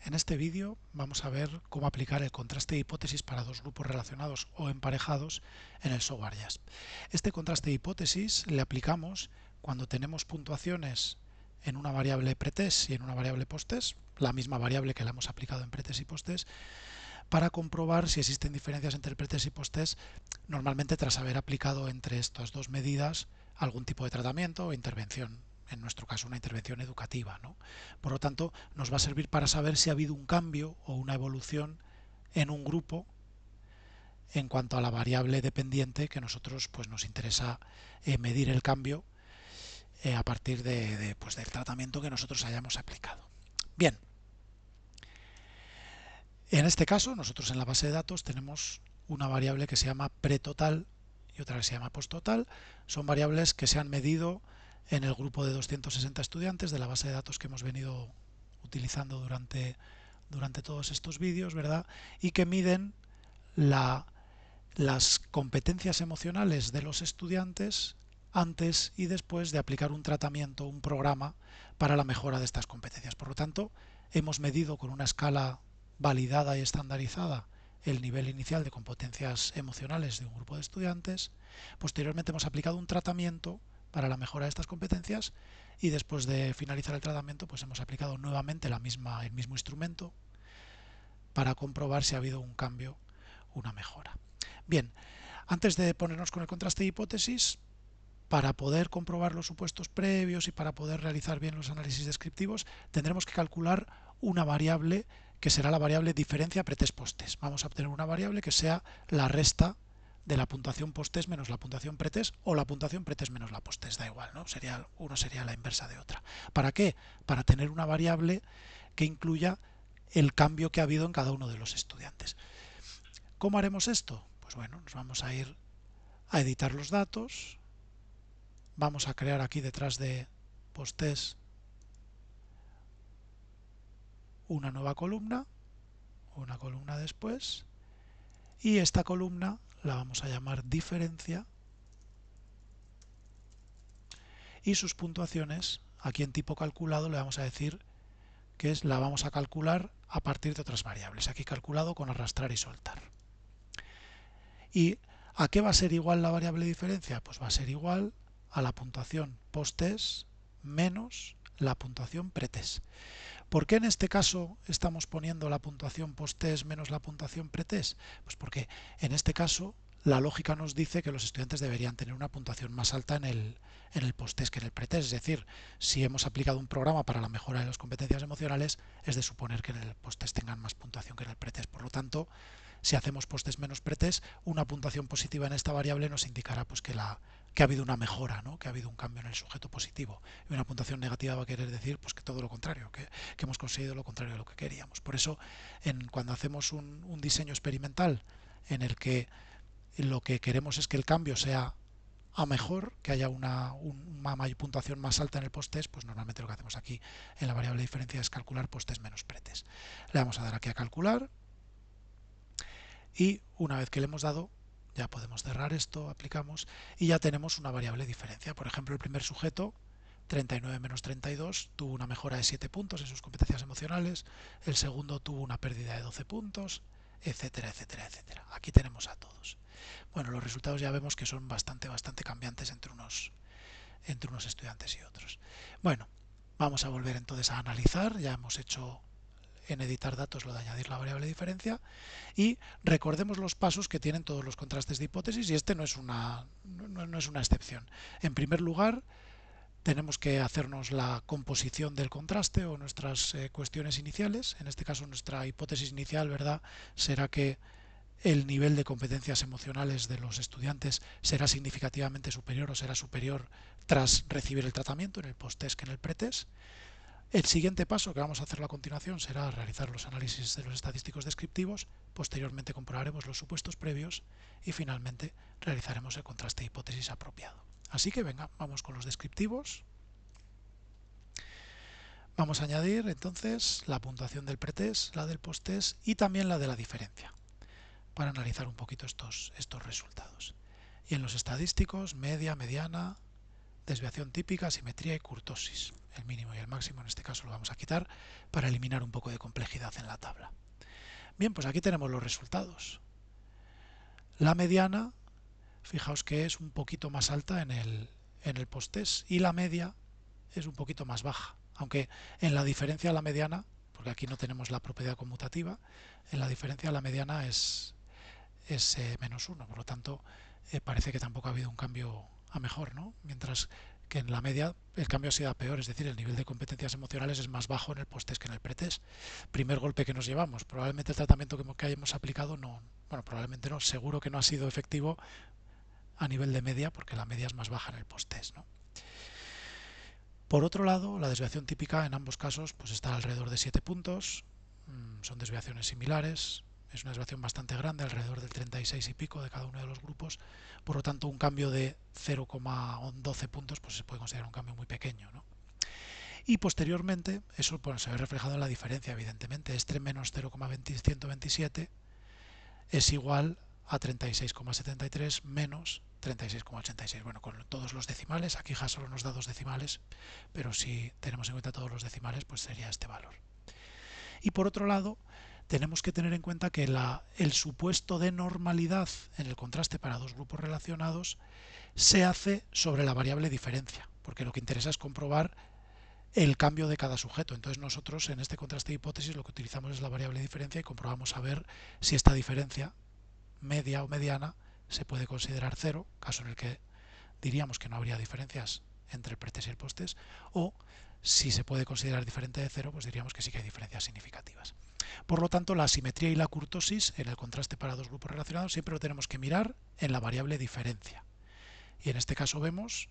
En este vídeo vamos a ver cómo aplicar el contraste de hipótesis para dos grupos relacionados o emparejados en el software JASP. Este contraste de hipótesis le aplicamos cuando tenemos puntuaciones en una variable pretest y en una variable posttest, la misma variable que la hemos aplicado en pretest y posttest, para comprobar si existen diferencias entre el pretest y posttest, normalmente tras haber aplicado entre estas dos medidas algún tipo de tratamiento o intervención, en nuestro caso una intervención educativa, ¿no? Por lo tanto, nos va a servir para saber si ha habido un cambio o una evolución en un grupo en cuanto a la variable dependiente que nosotros nos interesa medir el cambio a partir del tratamiento que nosotros hayamos aplicado. Bien, en este caso nosotros en la base de datos tenemos una variable que se llama pretotal y otra que se llama posttotal. Son variables que se han medido en el grupo de 260 estudiantes de la base de datos que hemos venido utilizando durante todos estos vídeos, ¿verdad? Y que miden las competencias emocionales de los estudiantes antes y después de aplicar un tratamiento, un programa para la mejora de estas competencias. Por lo tanto, hemos medido con una escala validada y estandarizada el nivel inicial de competencias emocionales de un grupo de estudiantes. Posteriormente hemos aplicado un tratamiento para la mejora de estas competencias y después de finalizar el tratamiento hemos aplicado nuevamente el mismo instrumento para comprobar si ha habido un cambio, una mejora. Bien, antes de ponernos con el contraste de hipótesis, para poder comprobar los supuestos previos y para poder realizar bien los análisis descriptivos, tendremos que calcular una variable que será la variable diferencia pretest-posttest. Vamos a obtener una variable que sea la resta de la puntuación posttest menos la puntuación pretest o la puntuación pretest menos la posttest, da igual, ¿no? Uno sería la inversa de otra. ¿Para qué? Para tener una variable que incluya el cambio que ha habido en cada uno de los estudiantes. ¿Cómo haremos esto? Pues bueno, nos vamos a ir a editar los datos. Vamos a crear aquí detrás de posttest una nueva columna, una columna después, y esta columna la vamos a llamar diferencia y sus puntuaciones, aquí en tipo calculado le vamos a decir que la vamos a calcular a partir de otras variables, aquí calculado con arrastrar y soltar. ¿Y a qué va a ser igual la variable diferencia? Pues va a ser igual a la puntuación posttest menos la puntuación pretest. ¿Por qué en este caso estamos poniendo la puntuación posttest menos la puntuación pretest? Pues porque en este caso la lógica nos dice que los estudiantes deberían tener una puntuación más alta en el posttest que en el pretest. Es decir, si hemos aplicado un programa para la mejora de las competencias emocionales, es de suponer que en el posttest tengan más puntuación que en el pretest. Por lo tanto, si hacemos posttest menos pretest, una puntuación positiva en esta variable nos indicará que ha habido una mejora, ¿no? Que ha habido un cambio en el sujeto positivo. Y una puntuación negativa va a querer decir que todo lo contrario, que hemos conseguido lo contrario de lo que queríamos. Por eso, cuando hacemos un diseño experimental en el que lo que queremos es que el cambio sea a mejor, que haya una puntuación más alta en el posttest, pues normalmente lo que hacemos aquí en la variable diferencia es calcular posttest menos pretest. Le vamos a dar aquí a calcular y una vez que le hemos dado ya podemos cerrar esto, aplicamos y ya tenemos una variable diferencia. Por ejemplo, el primer sujeto 39 menos 32 tuvo una mejora de 7 puntos en sus competencias emocionales, el segundo tuvo una pérdida de 12 puntos, etcétera, etcétera, etcétera. Aquí tenemos a todos. Bueno, los resultados ya vemos que son bastante cambiantes entre unos estudiantes y otros. Bueno, vamos a volver entonces a analizar, ya hemos hecho en editar datos lo de añadir la variable diferencia y recordemos los pasos que tienen todos los contrastes de hipótesis y este no es una excepción. En primer lugar, tenemos que hacernos la composición del contraste o nuestras cuestiones iniciales. En este caso nuestra hipótesis inicial, ¿verdad?, será que el nivel de competencias emocionales de los estudiantes será significativamente superior o será superior tras recibir el tratamiento en el posttest que en el pretest. El siguiente paso que vamos a hacer a continuación será realizar los análisis de los estadísticos descriptivos, posteriormente comprobaremos los supuestos previos y finalmente realizaremos el contraste de hipótesis apropiado. Así que venga, vamos con los descriptivos. Vamos a añadir entonces la puntuación del pretest, la del posttest y también la de la diferencia para analizar un poquito estos resultados. Y en los estadísticos, media, mediana, desviación típica, simetría y kurtosis. El mínimo y el máximo en este caso lo vamos a quitar para eliminar un poco de complejidad en la tabla. Bien, pues aquí tenemos los resultados. La mediana, fijaos que es un poquito más alta en el post-test y la media es un poquito más baja. Aunque en la diferencia a la mediana, porque aquí no tenemos la propiedad conmutativa, en la diferencia a la mediana es menos 1, por lo tanto parece que tampoco ha habido un cambio a mejor, ¿no? Mientras que en la media el cambio ha sido a peor, es decir, el nivel de competencias emocionales es más bajo en el post-test que en el pretest. Primer golpe que nos llevamos, probablemente el tratamiento que hayamos aplicado no, bueno, probablemente no, seguro que no ha sido efectivo a nivel de media, porque la media es más baja en el post-test, ¿no? Por otro lado, la desviación típica en ambos casos pues está alrededor de 7 puntos, son desviaciones similares, es una desviación bastante grande, alrededor del 36 y pico de cada uno de los grupos, por lo tanto un cambio de 0,12 puntos pues se puede considerar un cambio muy pequeño, ¿no? Y posteriormente, eso pues, se ve reflejado en la diferencia, evidentemente, este menos 0,127 es igual a 36,73 menos 36,86. Bueno, con todos los decimales, aquí ya solo nos da 2 decimales, pero si tenemos en cuenta todos los decimales, pues sería este valor. Y por otro lado, tenemos que tener en cuenta que el supuesto de normalidad en el contraste para dos grupos relacionados se hace sobre la variable diferencia, porque lo que interesa es comprobar el cambio de cada sujeto. Entonces nosotros en este contraste de hipótesis lo que utilizamos es la variable diferencia y comprobamos a ver si esta diferencia media o mediana se puede considerar 0, caso en el que diríamos que no habría diferencias entre el pretest y el posttest, o si se puede considerar diferente de 0, pues diríamos que sí que hay diferencias significativas. Por lo tanto, la asimetría y la kurtosis en el contraste para dos grupos relacionados siempre lo tenemos que mirar en la variable diferencia. Y en este caso vemos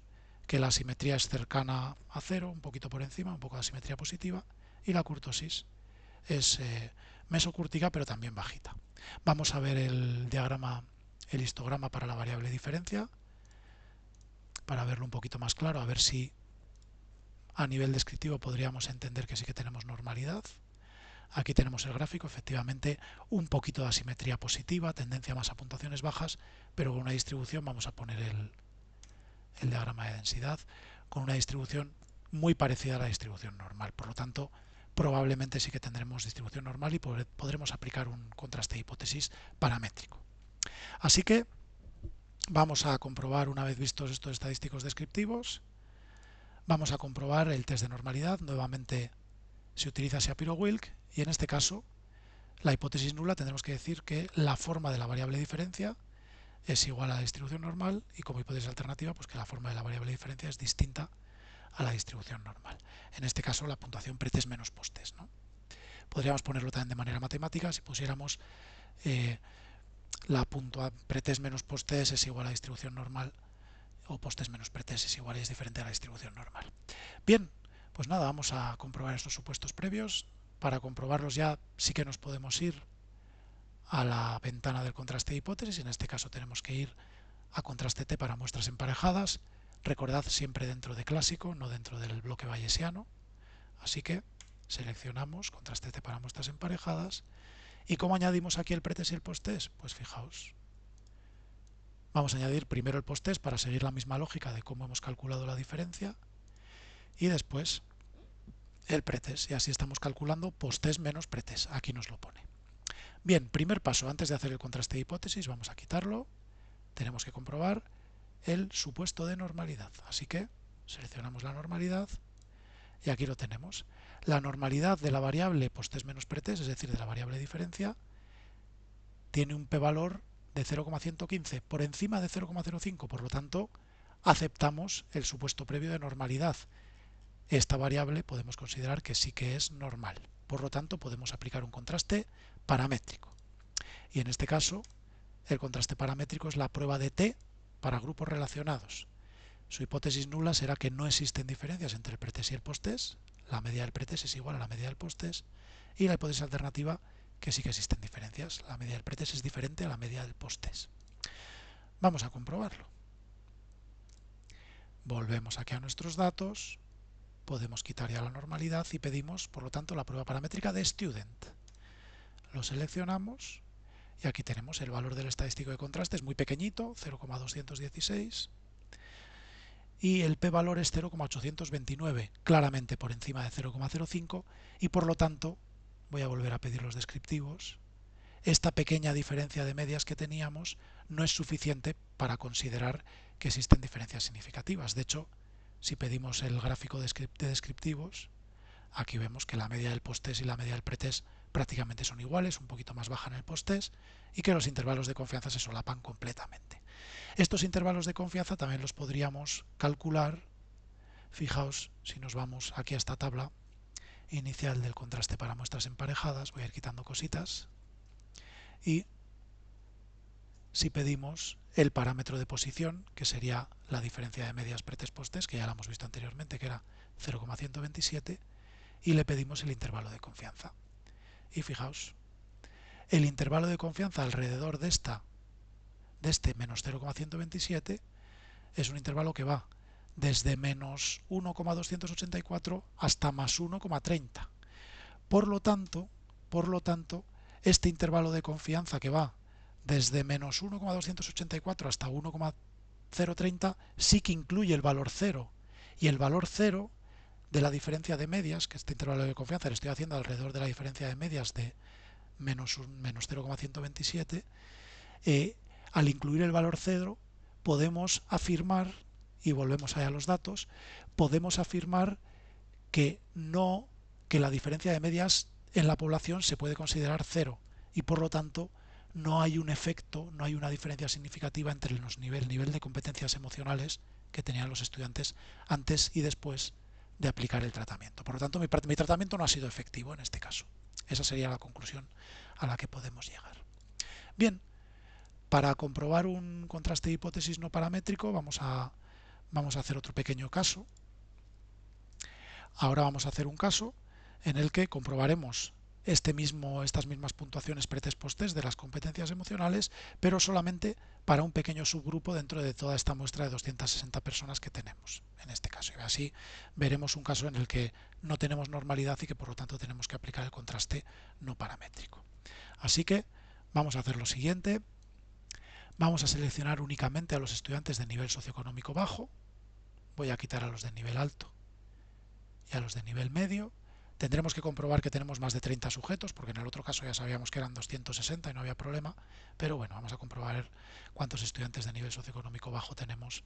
que la asimetría es cercana a 0, un poquito por encima, un poco de asimetría positiva, y la kurtosis es mesocúrtica pero también bajita. Vamos a ver el diagrama, el histograma para la variable diferencia, para verlo un poquito más claro, a ver si a nivel descriptivo podríamos entender que sí que tenemos normalidad. Aquí tenemos el gráfico, efectivamente un poquito de asimetría positiva, tendencia más a puntuaciones bajas, pero con una distribución, vamos a poner el diagrama de densidad, con una distribución muy parecida a la distribución normal. Por lo tanto, probablemente sí que tendremos distribución normal y podremos aplicar un contraste de hipótesis paramétrico. Así que vamos a comprobar, una vez vistos estos estadísticos descriptivos, vamos a comprobar el test de normalidad. Nuevamente se utiliza Shapiro-Wilk y en este caso la hipótesis nula tendremos que decir que la forma de la variable diferencia es igual a la distribución normal y como hipótesis alternativa pues que la forma de la variable diferencia es distinta a la distribución normal. En este caso la puntuación pretest menos posttest, ¿no? Podríamos ponerlo también de manera matemática si pusiéramos la pretest menos posttest es igual a la distribución normal o posttest menos pretest es igual y es diferente a la distribución normal. Bien, pues nada, vamos a comprobar estos supuestos previos. Para comprobarlos ya sí que nos podemos ir a la ventana del contraste de hipótesis. En este caso tenemos que ir a contraste T para muestras emparejadas. Recordad siempre dentro de clásico, no dentro del bloque bayesiano. Así que seleccionamos contraste T para muestras emparejadas. ¿Y cómo añadimos aquí el pretest y el posttest? Pues fijaos. Vamos a añadir primero el posttest para seguir la misma lógica de cómo hemos calculado la diferencia. Y después el pretest. Y así estamos calculando posttest menos pretest. Aquí nos lo pone. Bien, primer paso. Antes de hacer el contraste de hipótesis, vamos a quitarlo. Tenemos que comprobar el supuesto de normalidad. Así que seleccionamos la normalidad y aquí lo tenemos. La normalidad de la variable posttest menos pretest, es decir, de la variable diferencia, tiene un p-valor de 0,115 por encima de 0,05. Por lo tanto, aceptamos el supuesto previo de normalidad. Esta variable podemos considerar que sí que es normal. Por lo tanto, podemos aplicar un contraste paramétrico. Y en este caso, el contraste paramétrico es la prueba de T para grupos relacionados. Su hipótesis nula será que no existen diferencias entre el pretest y el posttest. La media del pretest es igual a la media del posttest. Y la hipótesis alternativa que sí que existen diferencias. La media del pretest es diferente a la media del posttest. Vamos a comprobarlo. Volvemos aquí a nuestros datos. Podemos quitar ya la normalidad y pedimos, por lo tanto, la prueba paramétrica de Student. Lo seleccionamos y aquí tenemos el valor del estadístico de contraste, es muy pequeñito, 0,216. y el p-valor es 0,829, claramente por encima de 0,05, y por lo tanto, voy a volver a pedir los descriptivos, esta pequeña diferencia de medias que teníamos no es suficiente para considerar que existen diferencias significativas. De hecho, si pedimos el gráfico de descriptivos, aquí vemos que la media del post-test y la media del pretest prácticamente son iguales, un poquito más baja en el post-test, y que los intervalos de confianza se solapan completamente. Estos intervalos de confianza también los podríamos calcular. Fijaos, si nos vamos aquí a esta tabla inicial del contraste para muestras emparejadas, voy a ir quitando cositas, y si pedimos el parámetro de posición, que sería la diferencia de medias pretest post-test, que ya la hemos visto anteriormente, que era 0,127, y le pedimos el intervalo de confianza. Y fijaos, el intervalo de confianza alrededor de este menos 0,127 es un intervalo que va desde menos 1,284 hasta más 1,30. Por lo tanto, este intervalo de confianza que va desde menos 1,284 hasta 1,030 sí que incluye el valor 0. Y el valor 0 de la diferencia de medias, que este intervalo de confianza le estoy haciendo alrededor de la diferencia de medias de menos 0,127, al incluir el valor 0 podemos afirmar, y volvemos allá a los datos, podemos afirmar que la diferencia de medias en la población se puede considerar 0 y por lo tanto no hay un efecto, no hay una diferencia significativa entre el nivel de competencias emocionales que tenían los estudiantes antes y después de aplicar el tratamiento. Por lo tanto, mi tratamiento no ha sido efectivo en este caso. Esa sería la conclusión a la que podemos llegar. Bien, para comprobar un contraste de hipótesis no paramétrico vamos a hacer otro pequeño caso. Ahora vamos a hacer un caso en el que comprobaremos estas mismas puntuaciones pretest post-test de las competencias emocionales, pero solamente para un pequeño subgrupo dentro de toda esta muestra de 260 personas que tenemos en este caso. Y así veremos un caso en el que no tenemos normalidad y que por lo tanto tenemos que aplicar el contraste no paramétrico. Así que vamos a hacer lo siguiente. Vamos a seleccionar únicamente a los estudiantes de nivel socioeconómico bajo. Voy a quitar a los de nivel alto y a los de nivel medio. Tendremos que comprobar que tenemos más de 30 sujetos, porque en el otro caso ya sabíamos que eran 260 y no había problema, pero bueno, vamos a comprobar cuántos estudiantes de nivel socioeconómico bajo tenemos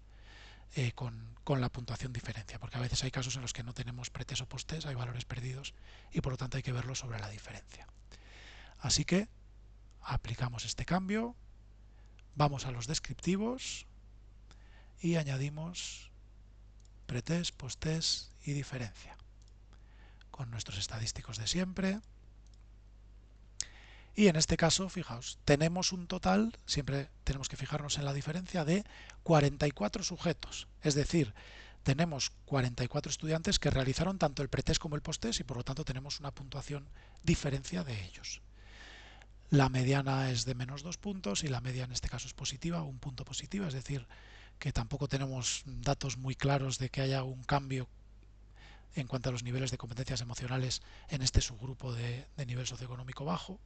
con la puntuación diferencia, porque a veces hay casos en los que no tenemos pretest o post-test, hay valores perdidos y por lo tanto hay que verlo sobre la diferencia. Así que aplicamos este cambio, vamos a los descriptivos y añadimos pretest, post-test y diferencia con nuestros estadísticos de siempre. Y en este caso, fijaos, tenemos un total, siempre tenemos que fijarnos en la diferencia, de 44 sujetos. Es decir, tenemos 44 estudiantes que realizaron tanto el pretest como el posttest y por lo tanto tenemos una puntuación diferencia de ellos. La mediana es de menos 2 puntos y la media en este caso es positiva, un punto positiva, es decir, que tampoco tenemos datos muy claros de que haya un cambio en cuanto a los niveles de competencias emocionales en este subgrupo de nivel socioeconómico bajo.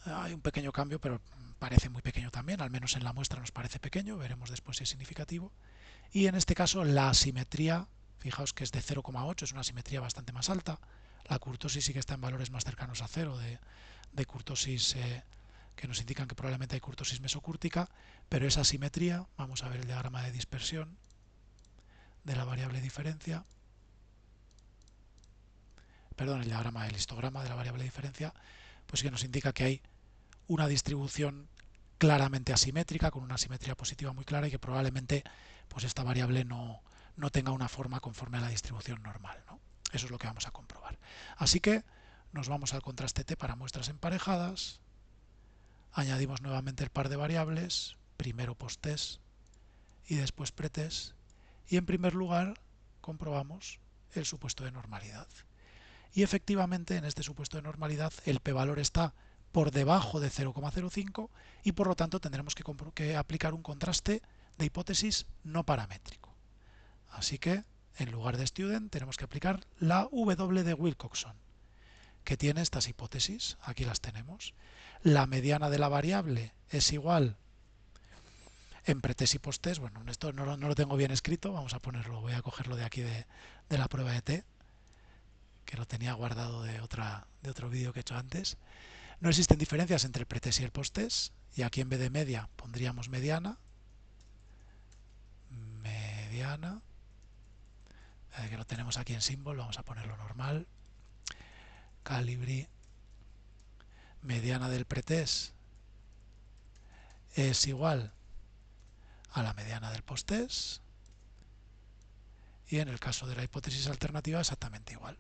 Hay un pequeño cambio, pero parece muy pequeño también, al menos en la muestra nos parece pequeño, veremos después si es significativo. Y en este caso la asimetría, fijaos que es de 0,8, es una asimetría bastante más alta. La kurtosis sí que está en valores más cercanos a 0 de kurtosis que nos indican que probablemente hay kurtosis mesocúrtica, pero esa asimetría, vamos a ver el diagrama de dispersión de la variable diferencia, el diagrama del histograma de la variable diferencia, pues que nos indica que hay una distribución claramente asimétrica, con una asimetría positiva muy clara y que probablemente pues esta variable no tenga una forma conforme a la distribución normal, ¿no? Eso es lo que vamos a comprobar. Así que nos vamos al contraste T para muestras emparejadas, añadimos nuevamente el par de variables, primero post-test y después pretest, y en primer lugar comprobamos el supuesto de normalidad. Y efectivamente en este supuesto de normalidad el p-valor está por debajo de 0,05 y por lo tanto tendremos que aplicar un contraste de hipótesis no paramétrico. Así que en lugar de student tenemos que aplicar la W de Wilcoxon, que tiene estas hipótesis. Aquí las tenemos. La mediana de la variable es igual. en pretest y posttest. Bueno, esto no lo tengo bien escrito, vamos a ponerlo, voy a cogerlo de aquí de la prueba de T, que lo tenía guardado de otro vídeo que he hecho antes. No existen diferencias entre el pretest y el posttest, y aquí en vez de media pondríamos mediana, que lo tenemos aquí en símbolo, vamos a ponerlo normal, Calibri, mediana del pretest es igual a la mediana del posttest, y en el caso de la hipótesis alternativa exactamente igual.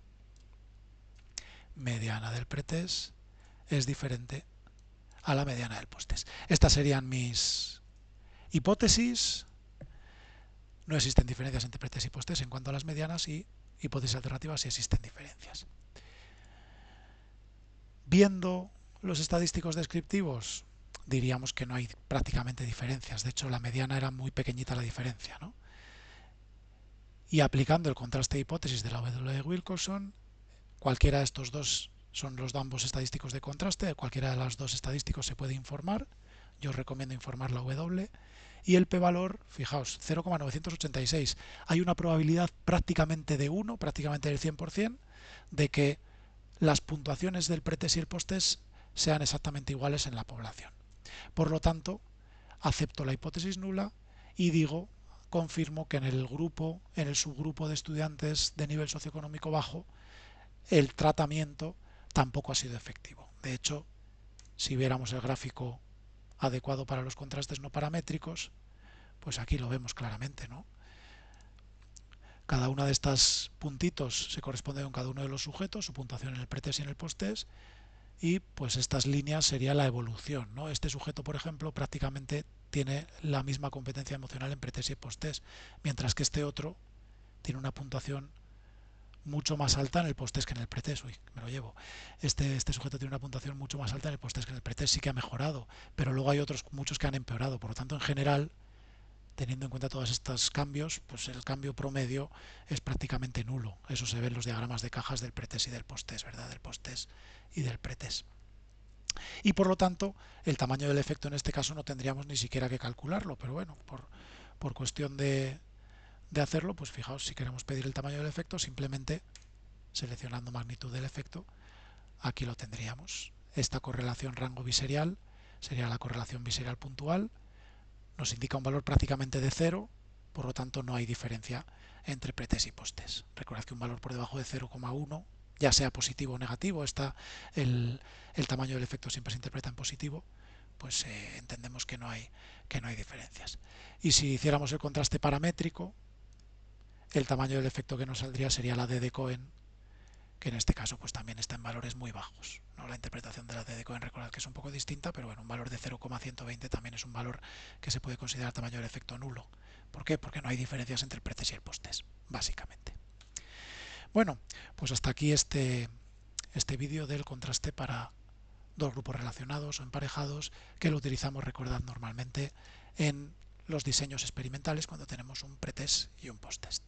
Mediana del pretest es diferente a la mediana del posttest. Estas serían mis hipótesis. No existen diferencias entre pretest y posttest en cuanto a las medianas, y hipótesis alternativas sí existen diferencias. Viendo los estadísticos descriptivos, diríamos que no hay prácticamente diferencias. De hecho, la mediana era muy pequeñita la diferencia, ¿no? Y aplicando el contraste de hipótesis de la W de Wilcoxon, cualquiera de estos dos son los ambos estadísticos de contraste, cualquiera de los dos estadísticos se puede informar. Yo os recomiendo informar la W. Y el p-valor, fijaos, 0,986. Hay una probabilidad prácticamente de 1, prácticamente del 100%, de que las puntuaciones del pretest y el posttest sean exactamente iguales en la población. Por lo tanto, acepto la hipótesis nula y confirmo que en el subgrupo de estudiantes de nivel socioeconómico bajo, el tratamiento tampoco ha sido efectivo. De hecho, si viéramos el gráfico adecuado para los contrastes no paramétricos, pues aquí lo vemos claramente, ¿no? Cada una de estas puntitos se corresponde con cada uno de los sujetos, su puntuación en el pretest y en el posttest, y pues estas líneas sería la evolución, ¿no? Este sujeto, por ejemplo, prácticamente tiene la misma competencia emocional en pretest y posttest, mientras que este otro tiene una puntuación mucho más alta en el posttest que en el pretest. Uy, me lo llevo. Este sujeto tiene una puntuación mucho más alta en el posttest que en el pretest. Sí que ha mejorado, pero luego hay otros muchos que han empeorado. Por lo tanto, en general, teniendo en cuenta todos estos cambios, pues el cambio promedio es prácticamente nulo. Eso se ve en los diagramas de cajas del pretest y del posttest, ¿verdad? Del posttest y del pretest. Y por lo tanto, el tamaño del efecto en este caso no tendríamos ni siquiera que calcularlo, pero bueno, por cuestión de hacerlo, pues fijaos, si queremos pedir el tamaño del efecto, simplemente seleccionando magnitud del efecto, aquí lo tendríamos. Esta correlación rango biserial sería la correlación biserial puntual, nos indica un valor prácticamente de 0, por lo tanto no hay diferencia entre pretest y posttest. Recordad que un valor por debajo de 0,1, ya sea positivo o negativo, el tamaño del efecto siempre se interpreta en positivo, pues entendemos que no hay diferencias. Y si hiciéramos el contraste paramétrico, el tamaño del efecto que nos saldría sería la D de Cohen, que en este caso pues también está en valores muy bajos, ¿no? La interpretación de la D de Cohen, recordad que es un poco distinta, pero bueno, un valor de 0,120 también es un valor que se puede considerar tamaño del efecto nulo. ¿Por qué? Porque no hay diferencias entre el pretest y el posttest, básicamente. Bueno, pues hasta aquí este vídeo del contraste para dos grupos relacionados o emparejados, que lo utilizamos, recordad, normalmente en los diseños experimentales cuando tenemos un pretest y un posttest.